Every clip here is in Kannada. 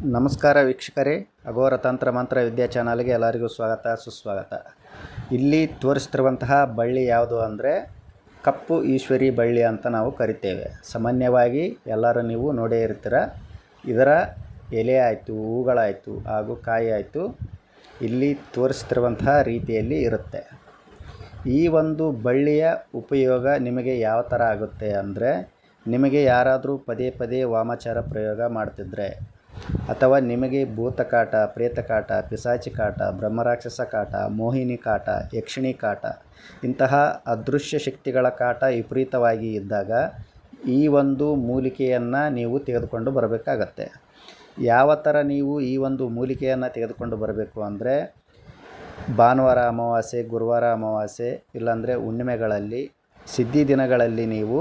ನಮಸ್ಕಾರ ವೀಕ್ಷಕರೇ, ಅಘೋರ ತಂತ್ರ ಮಂತ್ರ ವಿದ್ಯಾ ಚಾನಲ್ಗೆ ಎಲ್ಲರಿಗೂ ಸ್ವಾಗತ ಸುಸ್ವಾಗತ. ಇಲ್ಲಿ ತೋರಿಸ್ತಿರುವಂತಹ ಬಳ್ಳಿ ಯಾವುದು ಅಂದರೆ ಕಪ್ಪು ಈಶ್ವರಿ ಬಳ್ಳಿ ಅಂತ ನಾವು ಕರಿತೇವೆ. ಸಾಮಾನ್ಯವಾಗಿ ಎಲ್ಲರೂ ನೀವು ನೋಡೇ ಇರ್ತೀರ. ಇದರ ಎಲೆ ಆಯಿತು, ಹೂಗಳಾಯಿತು ಹಾಗೂ ಕಾಯಿ ಆಯಿತು ಇಲ್ಲಿ ತೋರಿಸ್ತಿರುವಂತಹ ರೀತಿಯಲ್ಲಿ ಇರುತ್ತೆ. ಈ ಒಂದು ಬಳ್ಳಿಯ ಉಪಯೋಗ ನಿಮಗೆ ಯಾವ ಥರ ಆಗುತ್ತೆ ಅಂದರೆ, ನಿಮಗೆ ಯಾರಾದರೂ ಪದೇ ಪದೇ ವಾಮಾಚಾರ ಪ್ರಯೋಗ ಮಾಡ್ತಿದ್ರೆ, ಅಥವಾ ನಿಮಗೆ ಭೂತಕಾಟ, ಪ್ರೇತಕಾಟ, ಪಿಶಾಚಿ ಕಾಟ, ಬ್ರಹ್ಮರಾಕ್ಷಸ ಕಾಟ, ಮೋಹಿನಿ ಕಾಟ, ಯಕ್ಷಿಣಿ ಕಾಟ ಇಂತಹ ಅದೃಶ್ಯ ಶಕ್ತಿಗಳ ಕಾಟ ವಿಪರೀತವಾಗಿ ಇದ್ದಾಗ ಈ ಒಂದು ಮೂಲಿಕೆಯನ್ನು ನೀವು ತೆಗೆದುಕೊಂಡು ಬರಬೇಕಾಗತ್ತೆ. ಯಾವ ಥರ ನೀವು ಈ ಒಂದು ಮೂಲಿಕೆಯನ್ನು ತೆಗೆದುಕೊಂಡು ಬರಬೇಕು ಅಂದರೆ, ಭಾನುವಾರ ಅಮಾವಾಸ್ಯೆ, ಗುರುವಾರ ಅಮಾವಾಸ್ಯೆ, ಇಲ್ಲಾಂದರೆ ಹುಣ್ಣಿಮೆಗಳಲ್ಲಿ, ಸಿದ್ಧಿ ದಿನಗಳಲ್ಲಿ ನೀವು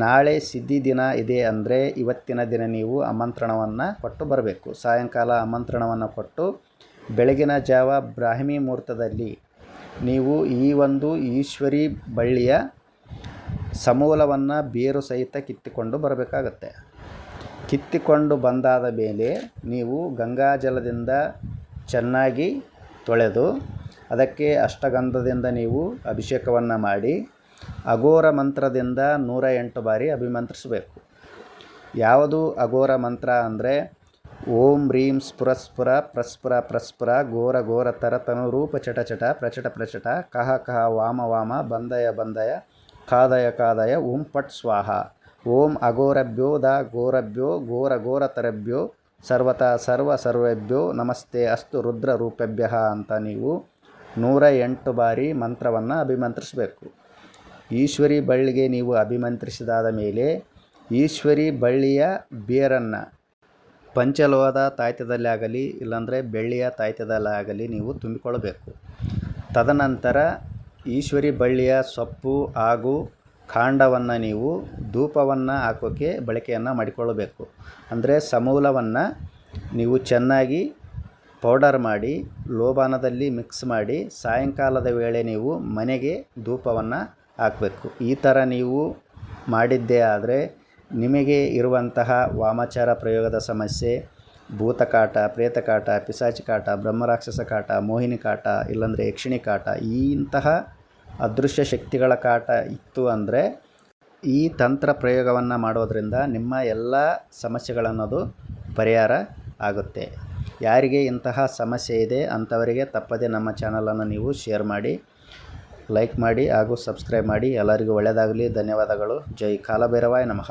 ನಾಳೆ ಸಿದ್ಧಿ ದಿನ ಇದೆ ಅಂದರೆ ಇವತ್ತಿನ ದಿನ ನೀವು ಆಮಂತ್ರಣವನ್ನು ಕೊಟ್ಟು ಬರಬೇಕು. ಸಾಯಂಕಾಲ ಆಮಂತ್ರಣವನ್ನು ಕೊಟ್ಟು ಬೆಳಗಿನ ಜಾವ ಬ್ರಾಹ್ಮಿ ಮುಹೂರ್ತದಲ್ಲಿ ನೀವು ಈ ಒಂದು ಈಶ್ವರಿ ಬಳ್ಳಿಯ ಸಮೂಲವನ್ನು ಬೇರು ಸಹಿತ ಕಿತ್ತಿಕೊಂಡು ಬರಬೇಕಾಗತ್ತೆ. ಕಿತ್ತಿಕೊಂಡು ಬಂದಾದ ಮೇಲೆ ನೀವು ಗಂಗಾಜಲದಿಂದ ಚೆನ್ನಾಗಿ ತೊಳೆದು ಅದಕ್ಕೆ ಅಷ್ಟಗಂಧದಿಂದ ನೀವು ಅಭಿಷೇಕವನ್ನು ಮಾಡಿ ಅಘೋರ ಮಂತ್ರದಿಂದ 108 ಬಾರಿ ಅಭಿಮಂತ್ರಿಸಬೇಕು. ಯಾವುದು ಅಘೋರ ಮಂತ್ರ ಅಂದರೆ, ಓಂ ರೀಂ ಸ್ಫುರಸ್ಫುರ ಪ್ರಸ್ಫುರ ಪ್ರಸ್ಫುರ ಘೋರ ಘೋರ ತರತನು ರೂಪ ಚಟ ಚಟ ಪ್ರಚಟ ಪ್ರಚಟ ಕಹ ಕಹ ವಾಮ ವಾಮ ಬಂದಯ ಬಂದಯ ಕಾದಯ ಕಾದಯ ಓಂ ಪಟ್ ಸ್ವಾಹ. ಓಂ ಅಘೋರಭ್ಯೋ ದ ಘೋರಭ್ಯೋ ಘೋರ ಘೋರ ತರಭ್ಯೋ ಸರ್ವತಾ ಸರ್ವ ಸರ್ವೇಭ್ಯೋ ನಮಸ್ತೆ ಅಸ್ತು ರುದ್ರ ರೂಪೇಭ್ಯ ಅಂತ ನೀವು 108 ಬಾರಿ ಮಂತ್ರವನ್ನು ಅಭಿಮಂತ್ರಿಸಬೇಕು. ಈಶ್ವರಿ ಬಳ್ಳಿಗೆ ನೀವು ಅಭಿಮಂತ್ರಿಸಿದಾದ ಮೇಲೆ ಈಶ್ವರಿ ಬಳ್ಳಿಯ ಬೇರನ್ನು ಪಂಚಲೋಹದ ತಾಯ್ತದಲ್ಲಾಗಲಿ ಇಲ್ಲಾಂದರೆ ಬೆಳ್ಳಿಯ ತಾಯ್ತದಲ್ಲಾಗಲಿ ನೀವು ತುಂಬಿಕೊಳ್ಳಬೇಕು. ತದನಂತರ ಈಶ್ವರಿ ಬಳ್ಳಿಯ ಸೊಪ್ಪು ಹಾಗೂ ಕಾಂಡವನ್ನು ನೀವು ಧೂಪವನ್ನು ಹಾಕೋಕ್ಕೆ ಬಳಕೆಯನ್ನು ಮಾಡಿಕೊಳ್ಳಬೇಕು. ಅಂದರೆ ಸಮೂಲವನ್ನು ನೀವು ಚೆನ್ನಾಗಿ ಪೌಡರ್ ಮಾಡಿ ಲೋಬಾನದಲ್ಲಿ ಮಿಕ್ಸ್ ಮಾಡಿ ಸಾಯಂಕಾಲದ ವೇಳೆ ನೀವು ಮನೆಗೆ ಧೂಪವನ್ನು ಹಾಕಬೇಕು. ಈ ಥರ ನೀವು ಮಾಡಿದ್ದೇ ಆದರೆ ನಿಮಗೆ ಇರುವಂತಹ ವಾಮಾಚಾರ ಪ್ರಯೋಗದ ಸಮಸ್ಯೆ, ಭೂತಕಾಟ, ಪ್ರೇತಕಾಟ, ಪಿಶಾಚಿ ಕಾಟ, ಬ್ರಹ್ಮರಾಕ್ಷಸ ಕಾಟ, ಮೋಹಿನಿ ಕಾಟ, ಇಲ್ಲಾಂದರೆ ಯಕ್ಷಿಣಿ ಕಾಟ ಇಂತಹ ಅದೃಶ್ಯ ಶಕ್ತಿಗಳ ಕಾಟ ಇತ್ತು ಅಂದರೆ ಈ ತಂತ್ರ ಪ್ರಯೋಗವನ್ನು ಮಾಡೋದರಿಂದ ನಿಮ್ಮ ಎಲ್ಲ ಸಮಸ್ಯೆಗಳನ್ನೋದು ಪರಿಹಾರ ಆಗುತ್ತೆ. ಯಾರಿಗೆ ಇಂತಹ ಸಮಸ್ಯೆ ಇದೆ ಅಂಥವರಿಗೆ ತಪ್ಪದೆ ನಮ್ಮ ಚಾನಲನ್ನು ನೀವು ಶೇರ್ ಮಾಡಿ, ಲೈಕ್ ಮಾಡಿ ಹಾಗೂ ಸಬ್ಸ್ಕ್ರೈಬ್ ಮಾಡಿ. ಎಲ್ಲರಿಗೂ ಒಳ್ಳೆಯದಾಗಲಿ. ಧನ್ಯವಾದಗಳು. ಜೈ ಕಾಲಭೈರವಾಯ ನಮಃ.